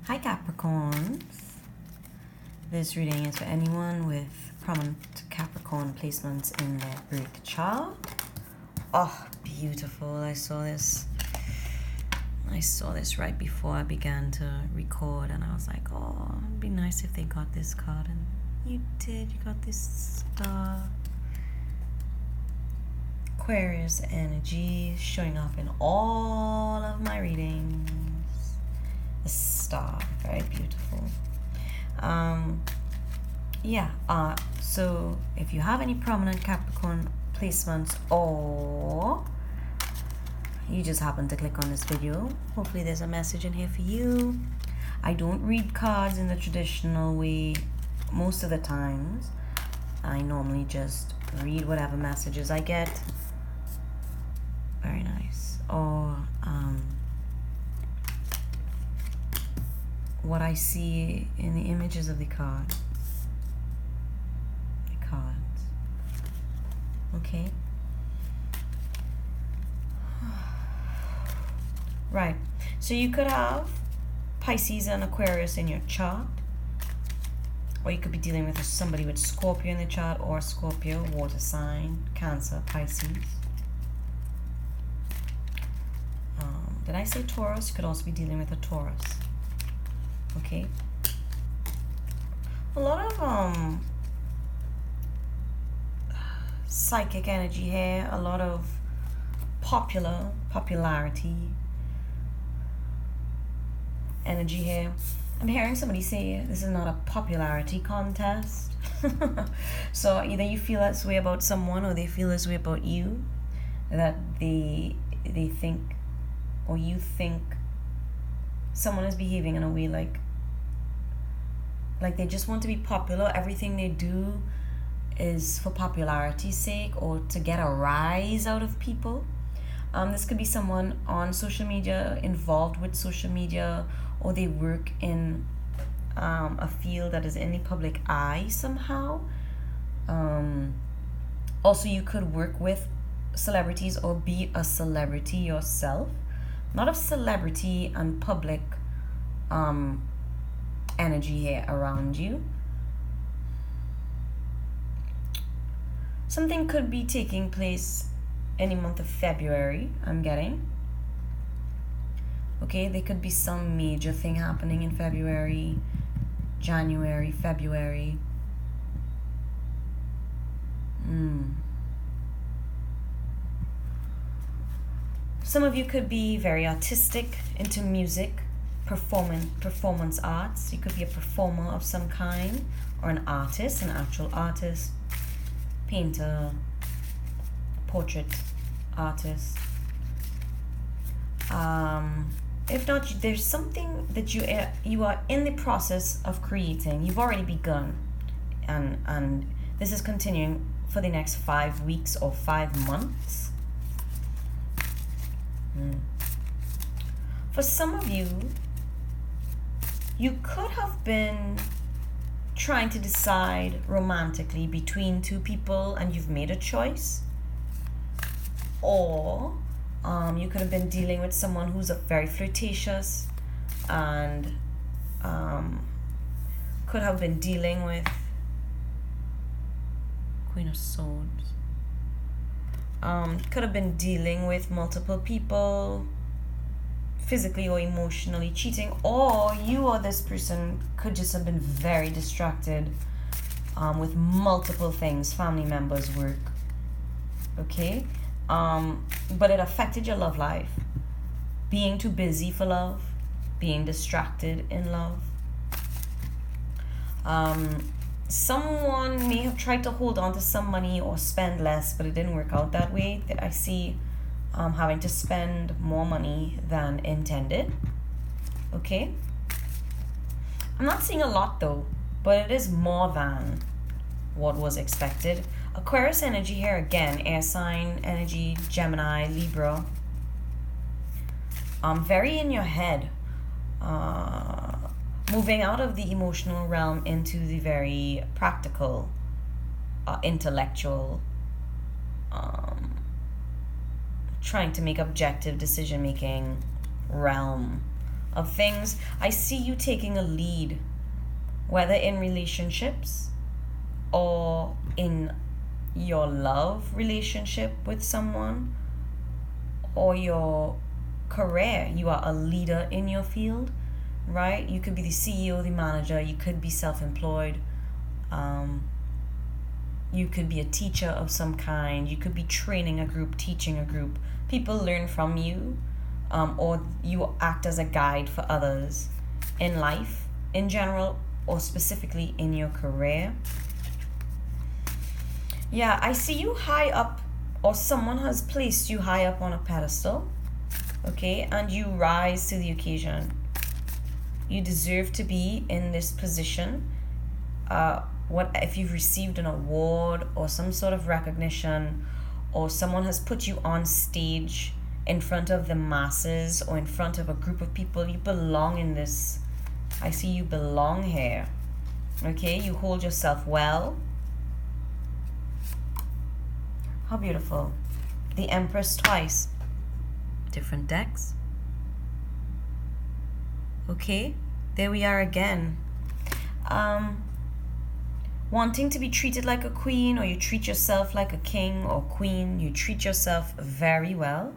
Hi Capricorns. This reading is for anyone with prominent Capricorn placements in their birth chart. Oh, beautiful. I saw this right before I began to record, and I was like, oh, it'd be nice if they got this card. And you did. You got this star. Aquarius energy showing up in all of my readings. The star, very beautiful. So if you have any prominent Capricorn placements, or you just happen to click on this video, hopefully there's a message in here for you. I don't read cards in the traditional way most of the times. I normally just read whatever messages I get. Very nice. Or what I see in the images of the cards. Okay. Right. So you could have Pisces and Aquarius in your chart, or you could be dealing with somebody with Scorpio in the chart, or Scorpio, water sign, Cancer, Pisces. Did I say Taurus? You could also be dealing with a Taurus. Okay. A lot of psychic energy here, a lot of popularity energy here. I'm hearing somebody say this is not a popularity contest. So either you feel this way about someone, or they feel this way about you, that they think, or you think someone is behaving in a way like they just want to be popular. Everything they do is for popularity's sake, or to get a rise out of people. This could be someone on social media, involved with social media, or they work in a field that is in the public eye somehow. Also, you could work with celebrities or be a celebrity yourself. Not of celebrity and public energy here around you. Something could be taking place in the month of February, I'm getting. Okay, there could be some major thing happening in February, January, February. Some of you could be very artistic, into music, performance arts. You could be a performer of some kind, or an artist, an actual artist, painter, portrait artist. If not, there's something that you are in the process of creating. You've already begun, and this is continuing for the next 5 weeks or 5 months. For some of you, you could have been trying to decide romantically between two people, and you've made a choice. Or you could have been dealing with someone who's very flirtatious, and could have been dealing with Queen of Swords. Could have been dealing with multiple people, physically or emotionally cheating, or you or this person could just have been very distracted with multiple things, family members, work. Okay? But it affected your love life. Being too busy for love, being distracted in love. Someone may have tried to hold on to some money or spend less, but it didn't work out that way. I see having to spend more money than intended. Okay? I'm not seeing a lot though, but it is more than what was expected. Aquarius energy here again, air sign energy, Gemini, Libra. Very in your head. Moving out of the emotional realm into the very practical, intellectual, trying to make objective decision-making realm of things. I see you taking a lead, whether in relationships or in your love relationship with someone or your career. You are a leader in your field, right? You could be the CEO, the manager, you could be self-employed, you could be a teacher of some kind, you could be training a group, teaching a group. People learn from you, or you act as a guide for others in life in general, or specifically in your career. Yeah, I see you high up, or someone has placed you high up on a pedestal, okay, and you rise to the occasion. You deserve to be in this position. What if you've received an award or some sort of recognition, or someone has put you on stage in front of the masses or in front of a group of people? You belong in this. I see you belong here. Okay, you hold yourself well. How beautiful. The Empress twice. Different decks. Okay, there we are again. Wanting to be treated like a queen, or you treat yourself like a king or queen. You treat yourself very well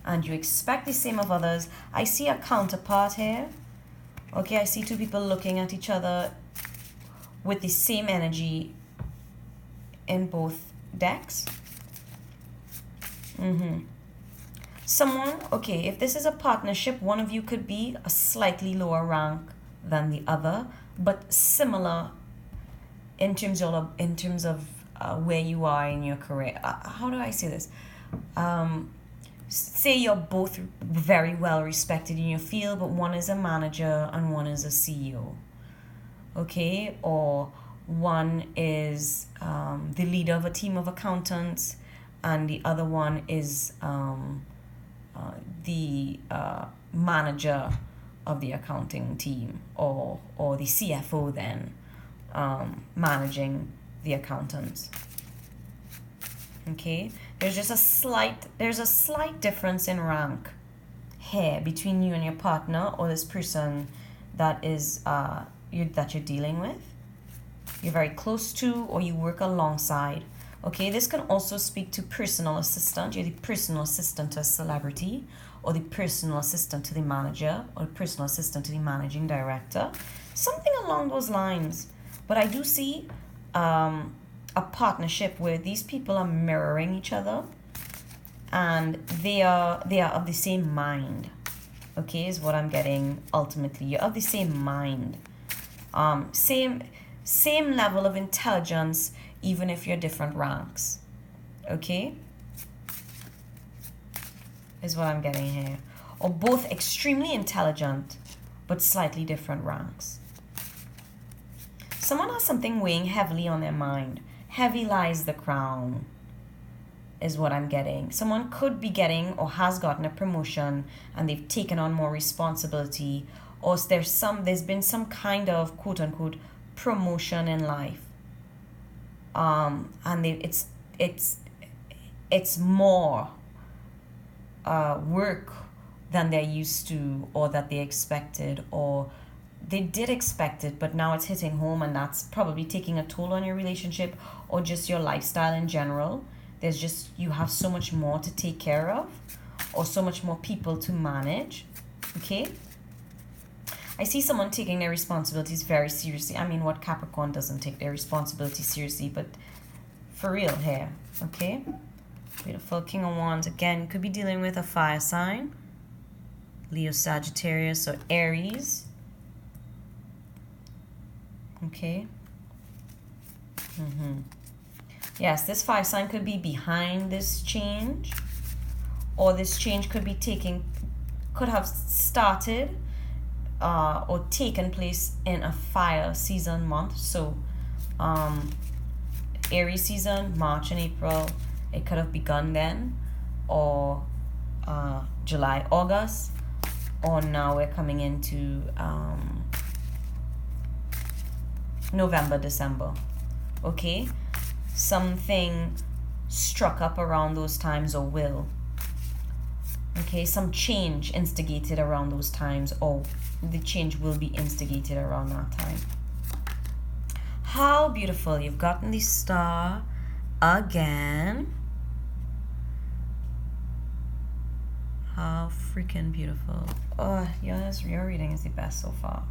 and you expect the same of others. I see a counterpart here. Okay, I see two people looking at each other with the same energy in both decks. Someone, okay, if this is a partnership, one of you could be a slightly lower rank than the other, but similar in terms of where you are in your career. How do I say this? Say you're both very well respected in your field, but one is a manager and one is a CEO. Okay, or one is the leader of a team of accountants, and the other one is the manager of the accounting team, or the CFO then, managing the accountants. Okay, there's a slight difference in rank here between you and your partner, or this person that is that you're dealing with, you're very close to, or you work alongside. Okay, this can also speak to personal assistant. You're the personal assistant to a celebrity, or the personal assistant to the manager, or the personal assistant to the managing director. Something along those lines. But I do see a partnership where these people are mirroring each other, and they are of the same mind. Okay, is what I'm getting ultimately. You're of the same mind. Same level of intelligence, even if you're different ranks. Okay? Is what I'm getting here. Or both extremely intelligent, but slightly different ranks. Someone has something weighing heavily on their mind. Heavy lies the crown, is what I'm getting. Someone could be getting or has gotten a promotion, and they've taken on more responsibility, or there's been some kind of quote unquote promotion in life. And it's more work than they're used to, or that they expected, or they did expect it, but now it's hitting home, and that's probably taking a toll on your relationship, or just your lifestyle in general. You have so much more to take care of, or so much more people to manage. Okay, I see someone taking their responsibilities very seriously. I mean, what Capricorn doesn't take their responsibilities seriously? But for real here. Okay, beautiful. King of Wands again. Could be dealing with a fire sign, Leo, Sagittarius, or Aries. Okay. Yes, this fire sign could be behind this change, or this change could have started or taken place in a fire season month. So Aries season, March and April, it could have begun then, or July, August, or now we're coming into November, December. Okay, something struck up around those times, or will. Okay, some change instigated around those times, or the change will be instigated around that time. How beautiful. You've gotten the star again. How freaking beautiful. Oh, yes, your reading is the best so far.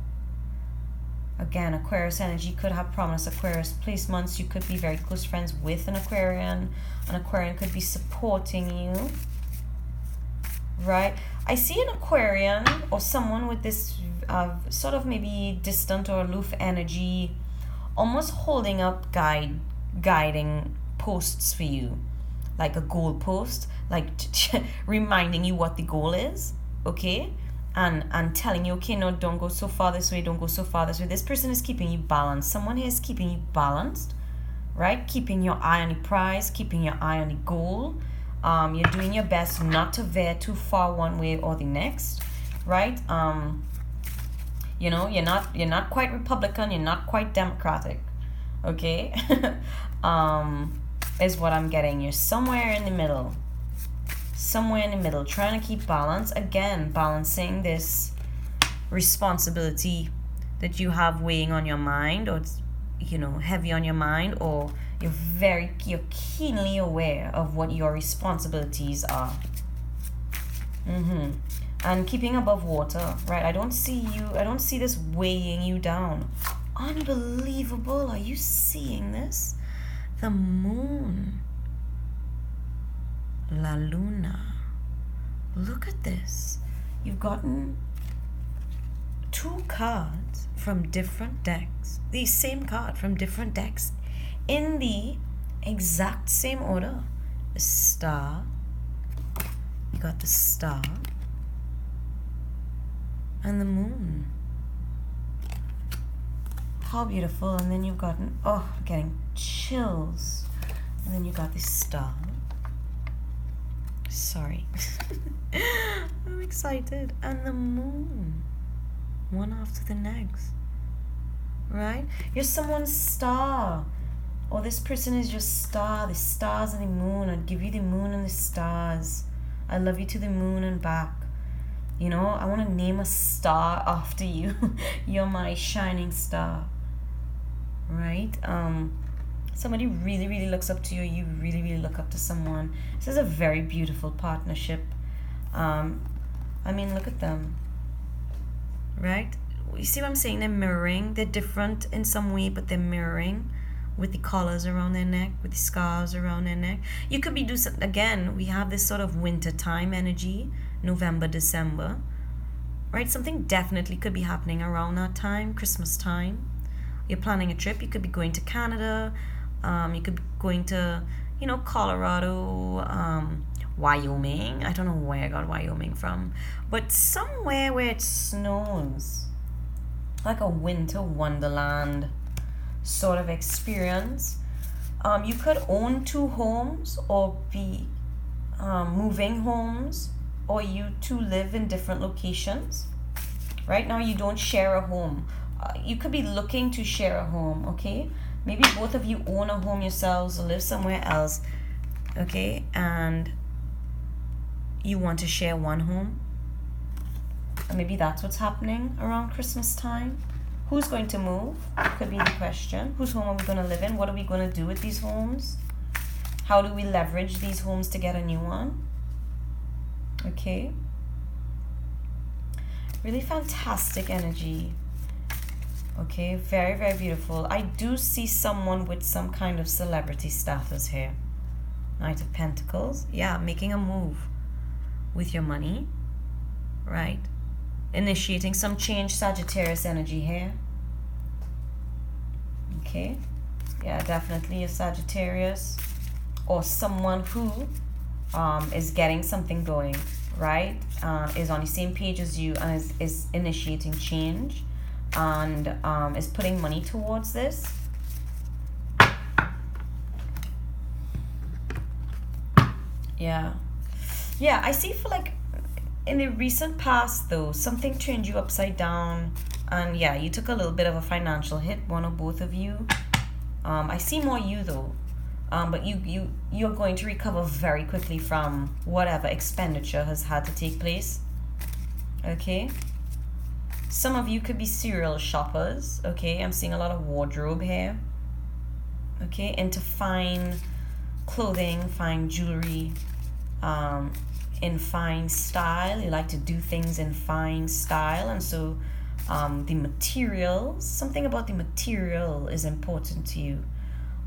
Again, Aquarius energy could have prominent Aquarius placements. You could be very close friends with an Aquarian. An Aquarian could be supporting you. Right? I see an Aquarian or someone with this sort of maybe distant or aloof energy, almost holding up guiding posts for you, like a goal post, like reminding you what the goal is, okay? And telling you, okay, no, don't go so far this way, don't go so far this way. This person is keeping you balanced. Someone here is keeping you balanced, right? Keeping your eye on the prize, keeping your eye on the goal. You're doing your best not to veer too far one way or the next, right? You know, you're not quite Republican, you're not quite Democratic, okay? Is what I'm getting. You're somewhere in the middle. Somewhere in the middle, trying to keep balance. Again, balancing this responsibility that you have weighing on your mind, or it's, you know, heavy on your mind, or you're keenly aware of what your responsibilities are. And keeping above water, right? I don't see this weighing you down. Unbelievable. Are you seeing this? The moon. La Luna. Look at this. You've gotten 2 cards from different decks. The same card from different decks in the exact same order. The star. You got the star. And the moon. How beautiful. And then you've gotten, oh, I'm getting chills. And then you got the star. Sorry. I'm excited. And the moon. One after the next. Right? You're someone's star. Or this person is your star. The stars and the moon. I'd give you the moon and the stars. I love you to the moon and back. You know, I want to name a star after you. You're my shining star. Right? Somebody really, really looks up to you. You really, really look up to someone. This is a very beautiful partnership. I mean, look at them. Right? You see what I'm saying? They're mirroring. They're different in some way, but they're mirroring with the collars around their neck, with the scarves around their neck. You could be doing something. Again, we have this sort of winter time energy, November, December. Right? Something definitely could be happening around that time, Christmas time. You're planning a trip. You could be going to Canada. You could be going to, you know, Colorado, Wyoming. I don't know where I got Wyoming from. But somewhere where it snows. Like a winter wonderland sort of experience. You could own 2 homes or be moving homes, or you 2 live in different locations. Right now you don't share a home. You could be looking to share a home, okay? Maybe both of you own a home yourselves or live somewhere else, okay? And you want to share one home. And maybe that's what's happening around Christmas time. Who's going to move? Could be the question. Whose home are we going to live in? What are we going to do with these homes? How do we leverage these homes to get a new one? Okay. Really fantastic energy. Okay, very, very beautiful. I do see someone with some kind of celebrity status here. Knight of Pentacles. Yeah, making a move with your money. Right? Initiating some change. Sagittarius energy here. Okay. Yeah, definitely a Sagittarius. Or someone who is getting something going. Right? Is on the same page as you and is initiating change. And is putting money towards this. Yeah, I see for like in the recent past though, something turned you upside down, and yeah, you took a little bit of a financial hit, one or both of you. I see more you though. But you're going to recover very quickly from whatever expenditure has had to take place. Okay. Some of you could be serial shoppers. Okay, I'm seeing a lot of wardrobe here. Okay, into fine clothing, fine jewelry, in fine style. You like to do things in fine style, and so the materials, something about the material is important to you,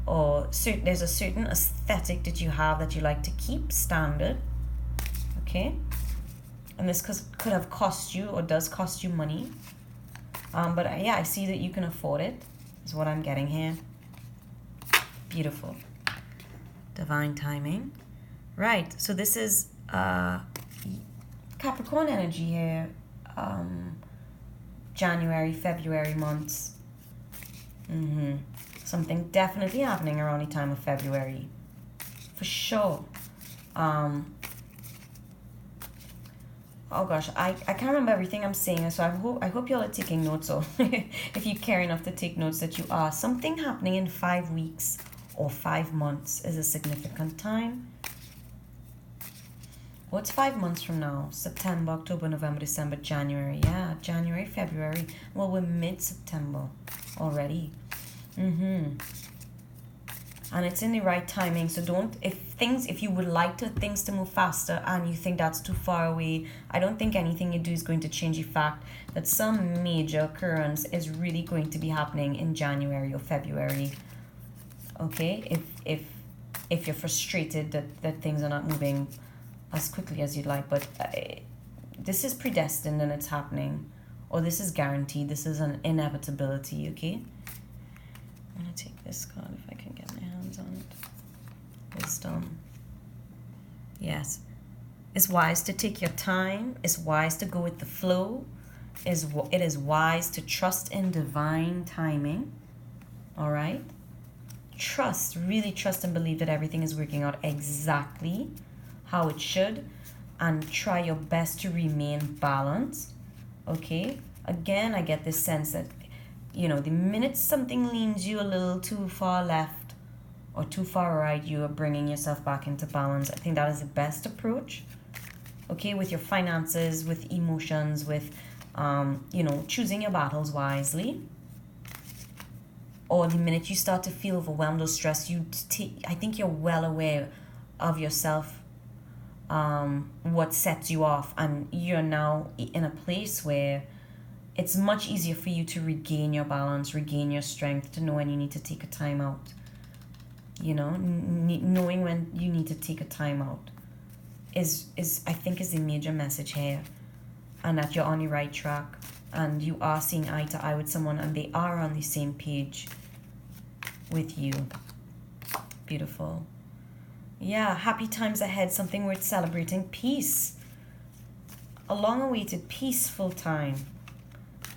or there's a certain aesthetic that you have that you like to keep standard. Okay, and this could have cost you or does cost you money, but yeah, I see that you can afford it, is what I'm getting here. Beautiful. Divine timing. Right, so this is Capricorn energy here. January, February months. Something definitely happening around the time of February, for sure. Oh gosh, I can't remember everything I'm saying, so I hope y'all are taking notes, or if you care enough to take notes, that you are. Something happening in 5 weeks or 5 months is a significant time. What's 5 months from now? September, October, November, December, January. Yeah, January, February. Well, we're mid-September already. And it's in the right timing. So don't, if you would like things to move faster and you think that's too far away, I don't think anything you do is going to change the fact that some major occurrence is really going to be happening in January or February. Okay, if you're frustrated that things are not moving as quickly as you'd like, but this is predestined and it's happening, or this is guaranteed. This is an inevitability. Okay, I'm gonna take this card if I can get my hands on it. Wisdom. Yes, it's wise to take your time. It's wise to go with the flow. It is wise to trust in divine timing. All right, really trust and believe that everything is working out exactly how it should, and try your best to remain balanced. Okay, again, I get this sense that, the minute something leans you a little too far left or too far right, you are bringing yourself back into balance. I think that is the best approach. Okay, with your finances, with emotions, with choosing your battles wisely. Or the minute you start to feel overwhelmed or stressed, I think you're well aware of yourself, what sets you off, and you're now in a place where it's much easier for you to regain your balance, regain your strength, to know when you need to take a time out. Knowing when you need to take a time out is I think is the major message here, and that you're on the right track and you are seeing eye to eye with someone and they are on the same page with you. Beautiful. Yeah, happy times ahead, something worth celebrating. Peace. A long-awaited peaceful time.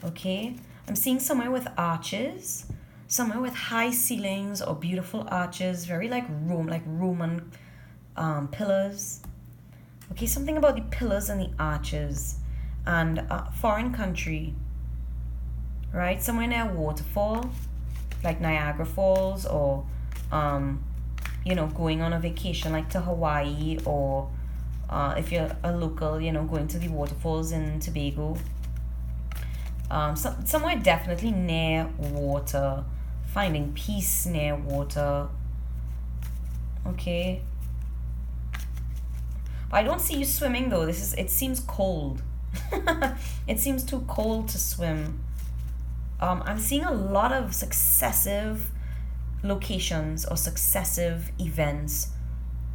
Okay? I'm seeing somewhere with arches, somewhere with high ceilings or beautiful arches, very like Roman pillars. Okay, something about the pillars and the arches. And foreign country, right? Somewhere near a waterfall, like Niagara Falls, or going on a vacation like to Hawaii, or if you're a local, going to the waterfalls in Tobago. Somewhere definitely near water, finding peace near water. Okay. But I don't see you swimming though. It seems cold. It seems too cold to swim. I'm seeing a lot of successive locations or successive events,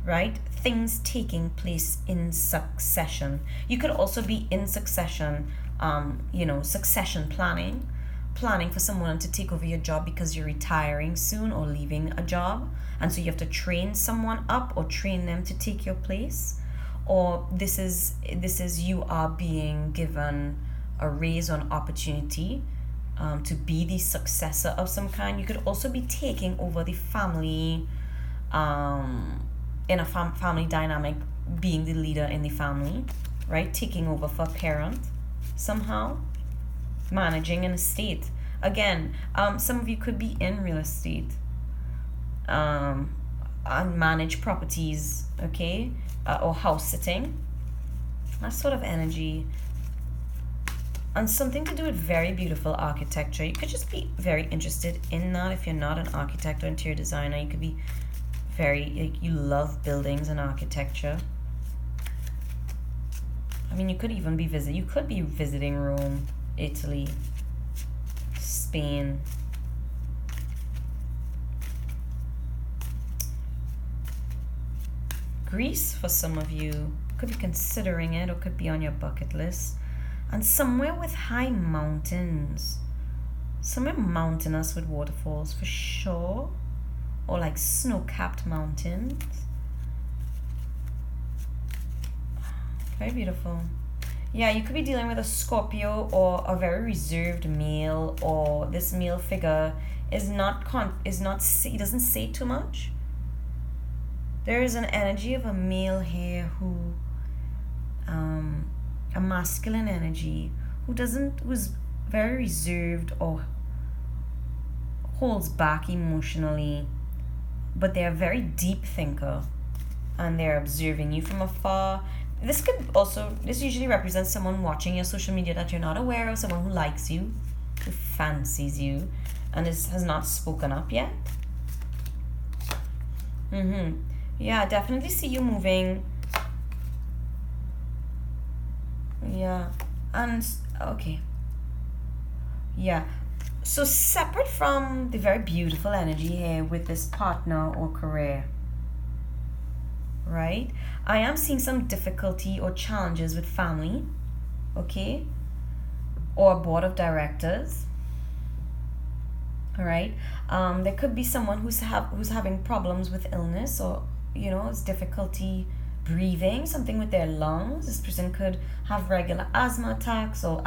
right? Things taking place in succession. You could also be in succession, succession planning for someone to take over your job because you're retiring soon or leaving a job, and so you have to train someone up or train them to take your place. Or this is you are being given a raise or an opportunity to be the successor of some kind. You could also be taking over the family, in a family dynamic, being the leader in the family, right? Taking over for a parent somehow, managing an estate. Again, some of you could be in real estate. and manage properties, okay, or house sitting. That sort of energy. And something to do with very beautiful architecture. You could just be very interested in that. If you're not an architect or interior designer, you could be very, like, you love buildings and architecture. I mean, you could even be visiting Rome, Italy, Spain. Greece for some of you. Could be considering it, or could be on your bucket list. And somewhere with high mountains. Somewhere mountainous with waterfalls for sure. Or like snow-capped mountains. Very beautiful. Yeah, you could be dealing with a Scorpio or a very reserved male, or this male figure is not he doesn't say too much. There is an energy of a male here who a masculine energy who's very reserved or holds back emotionally, but they're a very deep thinker and they're observing you from afar. This usually represents someone watching your social media that you're not aware of, someone who likes you, who fancies you, and has not spoken up yet. Yeah, definitely see you moving. Yeah, and okay. Yeah, so separate from the very beautiful energy here with this partner or career, right? I am seeing some difficulty or challenges with family, okay, or a board of directors. All right. There could be someone who's having problems with illness, or has difficulty breathing, something with their lungs. This person could have regular asthma attacks or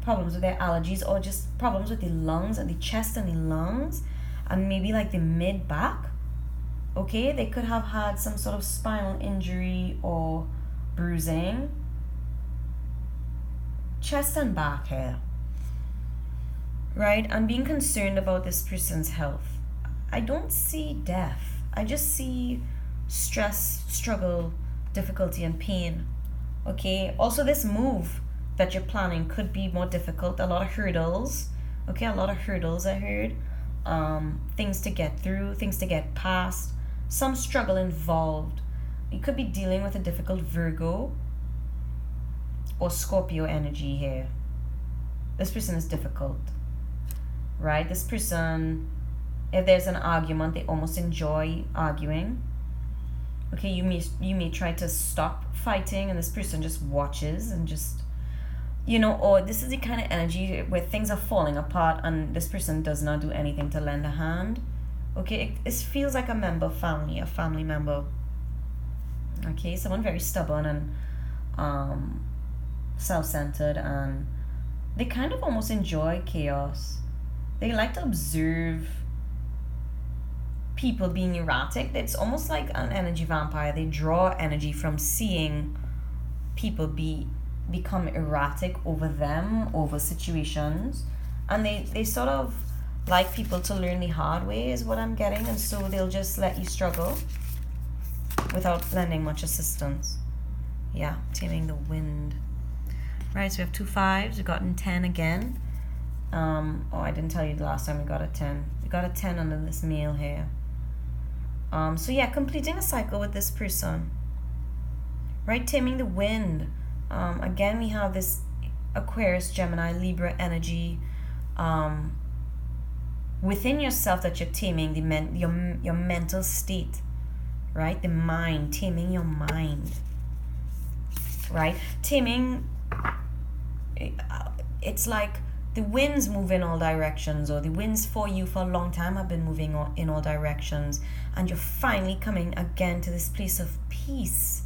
problems with their allergies, or just problems with the lungs and the chest and the lungs, and maybe like the mid back. Okay, they could have had some sort of spinal injury or bruising. Chest and back here. Right? And being concerned about this person's health. I don't see death. I just see stress, struggle, difficulty, and pain. Okay? Also, this move that you're planning could be more difficult. A lot of hurdles. Okay? A lot of hurdles, I heard. Things to get through, things to get past. Some struggle involved. You could be dealing with a difficult Virgo or Scorpio energy here. This person is difficult. Right? This person, if there's an argument, they almost enjoy arguing. Okay, you may try to stop fighting, and this person just watches and just, or this is the kind of energy where things are falling apart and this person does not do anything to lend a hand. Okay, it feels like a family member. Okay, someone very stubborn and self-centered, and they kind of almost enjoy chaos. They like to observe people being erratic. It's almost like an energy vampire. They draw energy from seeing people become erratic over them, over situations. And they sort of like people to learn the hard way is what I'm getting. And so they'll just let you struggle without lending much assistance. Yeah, taming the wind. Right, so we have 2 5s. We've gotten 10 again. I didn't tell you the last time we got a 10. We got a 10 under this male here. So yeah, completing a cycle with this person. Right, taming the wind. Again, we have this Aquarius, Gemini, Libra energy within yourself that you're taming, your mental state. Right, the mind, taming your mind. Right, taming, it's like the winds move in all directions, or the winds for you for a long time have been moving in all directions, and you're finally coming again to this place of peace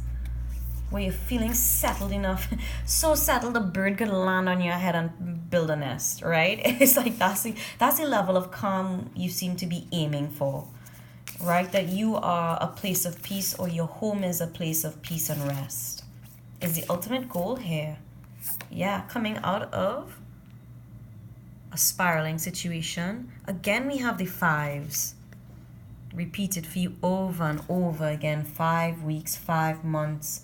where you're feeling settled enough, so settled a bird could land on your head and build a nest, right? It's like that's the level of calm you seem to be aiming for, right? That you are a place of peace, or your home is a place of peace and rest is the ultimate goal here. Yeah, coming out of a spiraling situation. Again, we have the 5s. repeated for you over and over again. 5 weeks, 5 months.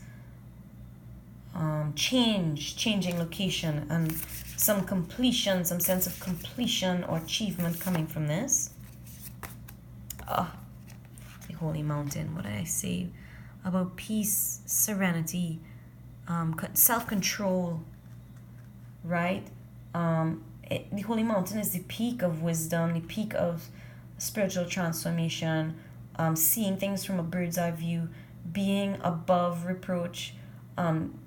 Changing location, and some completion, some sense of completion or achievement coming from this. The Holy Mountain. What did I say about peace, serenity, self-control, right? The Holy Mountain is the peak of wisdom, the peak of spiritual transformation, seeing things from a bird's eye view, being above reproach,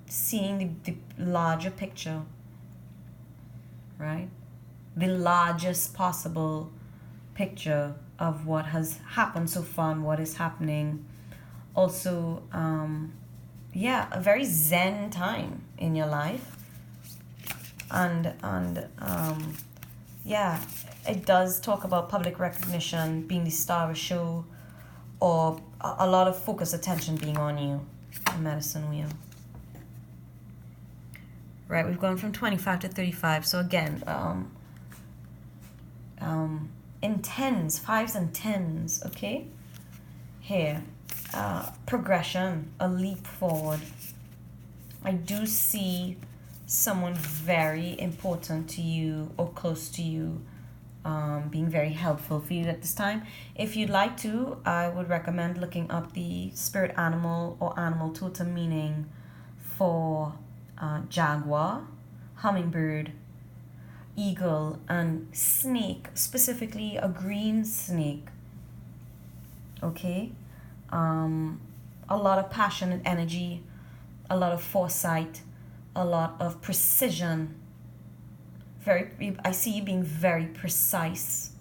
seeing the larger picture, right? The largest possible picture of what has happened so far and what is happening. Also, a very zen time in your life. And it does talk about public recognition, being the star of a show, or a lot of focus, attention being on you. The medicine wheel. Right, we've gone from 25 to 35. So again, in tens, 5s and 10s, okay? Here, progression, a leap forward. I do see someone very important to you or close to you being very helpful for you at this time. If you'd like to, I would recommend looking up the spirit animal or animal totem meaning for jaguar, hummingbird, eagle, and snake, specifically a green snake. Okay? A lot of passion and energy, a lot of foresight, a lot of precision. I see you being very precise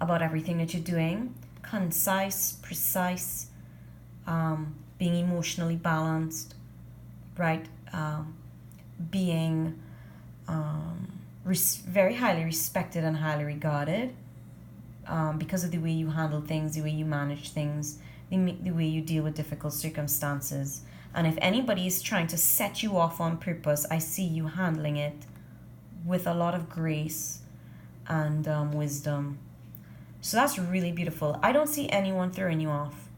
about everything that you're doing. Concise, precise, being emotionally balanced, right? Being very highly respected and highly regarded because of the way you handle things, the way you manage things, the way you deal with difficult circumstances. And if anybody is trying to set you off on purpose, I see you handling it with a lot of grace and wisdom. So that's really beautiful. I don't see anyone throwing you off.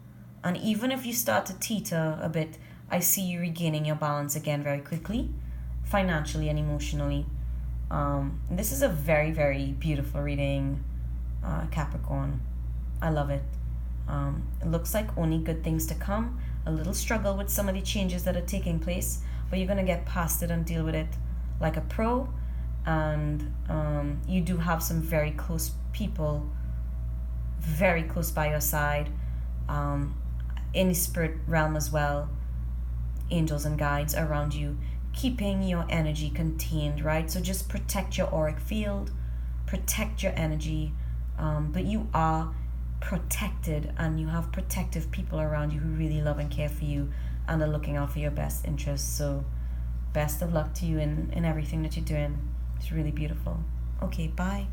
And even if you start to teeter a bit, I see you regaining your balance again very quickly, financially and emotionally. This is a very, very beautiful reading, Capricorn. I love it. It looks like only good things to come. A little struggle with some of the changes that are taking place, but you're going to get past it and deal with it like a pro. And you do have some very close people very close by your side, in the spirit realm as well. Angels and guides around you, keeping your energy contained, right? So just protect your auric field, protect your energy, but you are protected, and you have protective people around you who really love and care for you and are looking out for your best interests. So best of luck to you in everything that you're doing. It's really beautiful. Okay, bye.